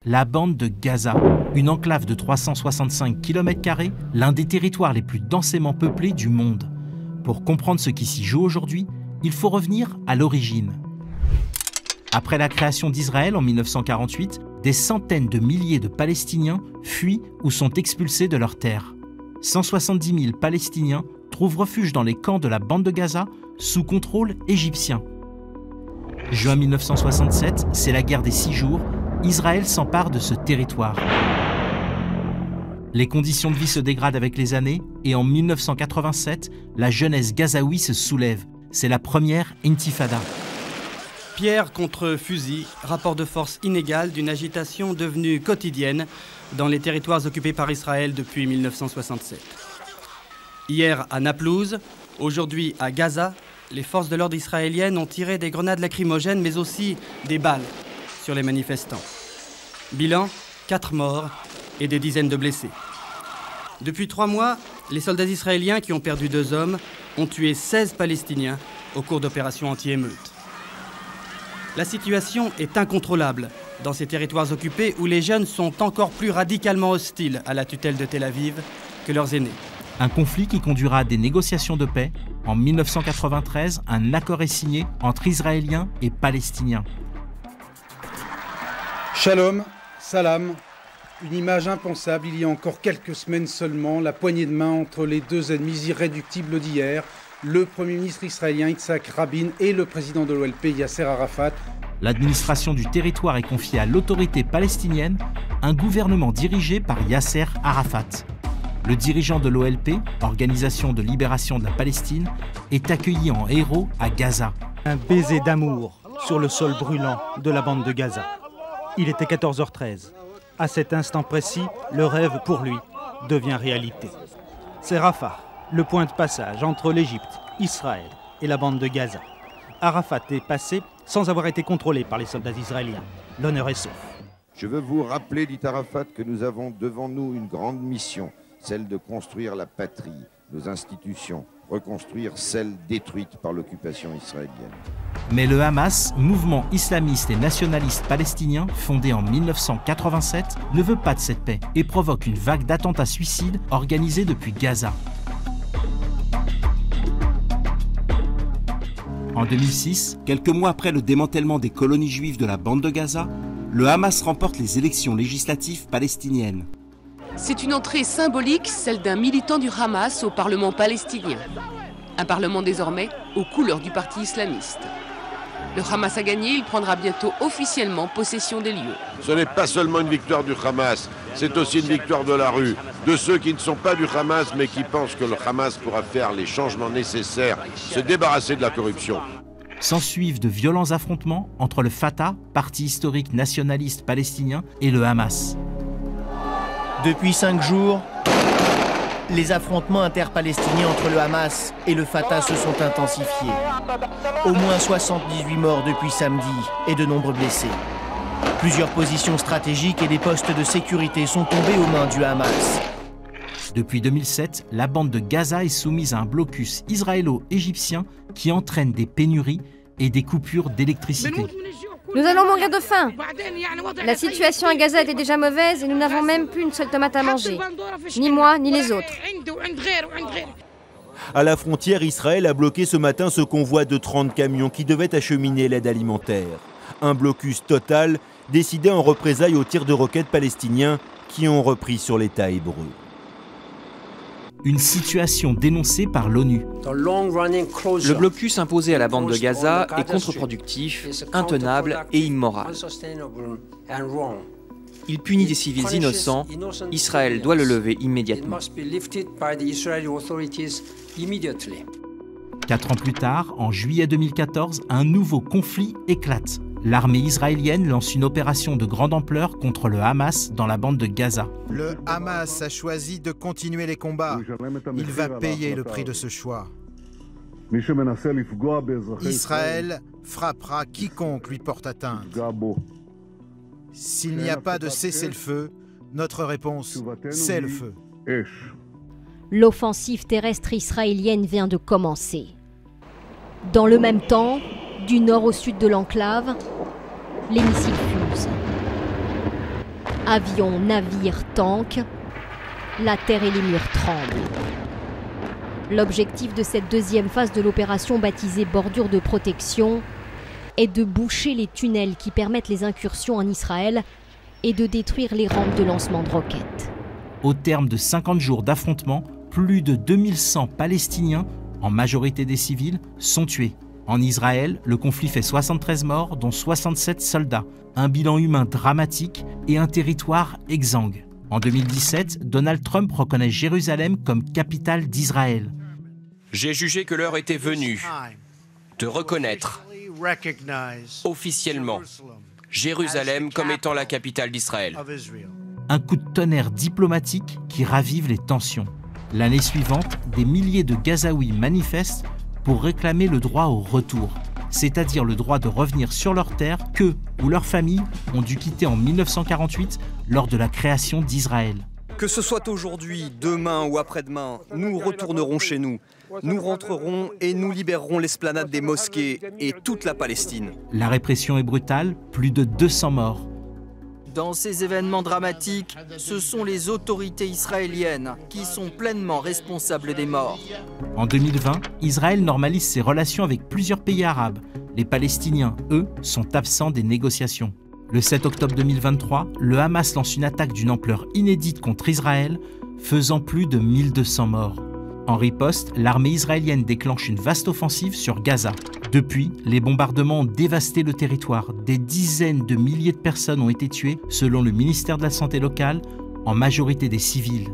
la bande de Gaza, une enclave de 365 km², l'un des territoires les plus densément peuplés du monde. Pour comprendre ce qui s'y joue aujourd'hui, il faut revenir à l'origine. Après la création d'Israël en 1948, des centaines de milliers de Palestiniens fuient ou sont expulsés de leurs terres. 170 000 Palestiniens trouvent refuge dans les camps de la bande de Gaza sous contrôle égyptien. Juin 1967, c'est la guerre des 6 jours. Israël s'empare de ce territoire. Les conditions de vie se dégradent avec les années et en 1987, la jeunesse gazaoui se soulève. C'est la première intifada. Pierre contre fusil, rapport de force inégal d'une agitation devenue quotidienne dans les territoires occupés par Israël depuis 1967. Hier à Naplouse, aujourd'hui à Gaza, les forces de l'ordre israéliennes ont tiré des grenades lacrymogènes mais aussi des balles sur les manifestants. Bilan, 4 morts et des dizaines de blessés. Depuis 3 mois, les soldats israéliens qui ont perdu 2 hommes ont tué 16 Palestiniens au cours d'opérations anti-émeutes. La situation est incontrôlable dans ces territoires occupés où les jeunes sont encore plus radicalement hostiles à la tutelle de Tel Aviv que leurs aînés. Un conflit qui conduira à des négociations de paix. En 1993, un accord est signé entre Israéliens et Palestiniens. Shalom, salam, une image impensable il y a encore quelques semaines seulement, la poignée de main entre les 2 ennemis irréductibles d'hier, le Premier ministre israélien Yitzhak Rabin et le président de l'OLP Yasser Arafat. L'administration du territoire est confiée à l'autorité palestinienne, un gouvernement dirigé par Yasser Arafat. Le dirigeant de l'OLP, Organisation de libération de la Palestine, est accueilli en héros à Gaza. Un baiser d'amour sur le sol brûlant de la bande de Gaza. Il était 14h13. À cet instant précis, le rêve pour lui devient réalité. C'est Rafah, le point de passage entre l'Égypte, Israël et la bande de Gaza. Arafat est passé sans avoir été contrôlé par les soldats israéliens. L'honneur est sauf. Je veux vous rappeler, dit Arafat, que nous avons devant nous une grande mission, celle de construire la patrie, nos institutions, reconstruire celles détruites par l'occupation israélienne. Mais le Hamas, mouvement islamiste et nationaliste palestinien fondé en 1987, ne veut pas de cette paix et provoque une vague d'attentats suicides organisés depuis Gaza. En 2006, quelques mois après le démantèlement des colonies juives de la bande de Gaza, le Hamas remporte les élections législatives palestiniennes. C'est une entrée symbolique, celle d'un militant du Hamas au Parlement palestinien. Un parlement désormais aux couleurs du parti islamiste. Le Hamas a gagné, il prendra bientôt officiellement possession des lieux. Ce n'est pas seulement une victoire du Hamas, c'est aussi une victoire de la rue, de ceux qui ne sont pas du Hamas mais qui pensent que le Hamas pourra faire les changements nécessaires, se débarrasser de la corruption. S'ensuivent de violents affrontements entre le Fatah, parti historique nationaliste palestinien, et le Hamas. Depuis 5 jours, les affrontements interpalestiniens entre le Hamas et le Fatah se sont intensifiés. Au moins 78 morts depuis samedi et de nombreux blessés. Plusieurs positions stratégiques et des postes de sécurité sont tombés aux mains du Hamas. Depuis 2007, la bande de Gaza est soumise à un blocus israélo-égyptien qui entraîne des pénuries et des coupures d'électricité. Nous allons mourir de faim. La situation à Gaza était déjà mauvaise et nous n'avons même plus une seule tomate à manger. Ni moi, ni les autres. À la frontière, Israël a bloqué ce matin ce convoi de 30 camions qui devaient acheminer l'aide alimentaire. Un blocus total décidé en représailles aux tirs de roquettes palestiniens qui ont repris sur l'État hébreu. Une situation dénoncée par l'ONU. Le blocus imposé à la bande de Gaza est contre-productif, intenable et immoral. Il punit des civils innocents. Israël doit le lever immédiatement. 4 ans plus tard, en juillet 2014, un nouveau conflit éclate. L'armée israélienne lance une opération de grande ampleur contre le Hamas dans la bande de Gaza. Le Hamas a choisi de continuer les combats. Il va payer le prix de ce choix. Israël frappera quiconque lui porte atteinte. S'il n'y a pas de cessez-le-feu, notre réponse, c'est le feu. L'offensive terrestre israélienne vient de commencer. Dans le même temps, du nord au sud de l'enclave, les missiles fusent. Avions, navires, tanks, la terre et les murs tremblent. L'objectif de cette deuxième phase de l'opération baptisée bordure de protection est de boucher les tunnels qui permettent les incursions en Israël et de détruire les rampes de lancement de roquettes. Au terme de 50 jours d'affrontements, plus de 2100 Palestiniens, en majorité des civils, sont tués. En Israël, le conflit fait 73 morts, dont 67 soldats, un bilan humain dramatique et un territoire exsangue. En 2017, Donald Trump reconnaît Jérusalem comme capitale d'Israël. J'ai jugé que l'heure était venue de reconnaître officiellement Jérusalem comme étant la capitale d'Israël. Un coup de tonnerre diplomatique qui ravive les tensions. L'année suivante, des milliers de Gazaouis manifestent pour réclamer le droit au retour, c'est-à-dire le droit de revenir sur leurs terres qu'eux ou leurs familles ont dû quitter en 1948 lors de la création d'Israël. Que ce soit aujourd'hui, demain ou après-demain, nous retournerons chez nous. Nous rentrerons et nous libérerons l'esplanade des mosquées et toute la Palestine. La répression est brutale, plus de 200 morts. Dans ces événements dramatiques, ce sont les autorités israéliennes qui sont pleinement responsables des morts. En 2020, Israël normalise ses relations avec plusieurs pays arabes. Les Palestiniens, eux, sont absents des négociations. Le 7 octobre 2023, le Hamas lance une attaque d'une ampleur inédite contre Israël, faisant plus de 1200 morts. En riposte, l'armée israélienne déclenche une vaste offensive sur Gaza. Depuis, les bombardements ont dévasté le territoire. Des dizaines de milliers de personnes ont été tuées, selon le ministère de la Santé locale, en majorité des civils.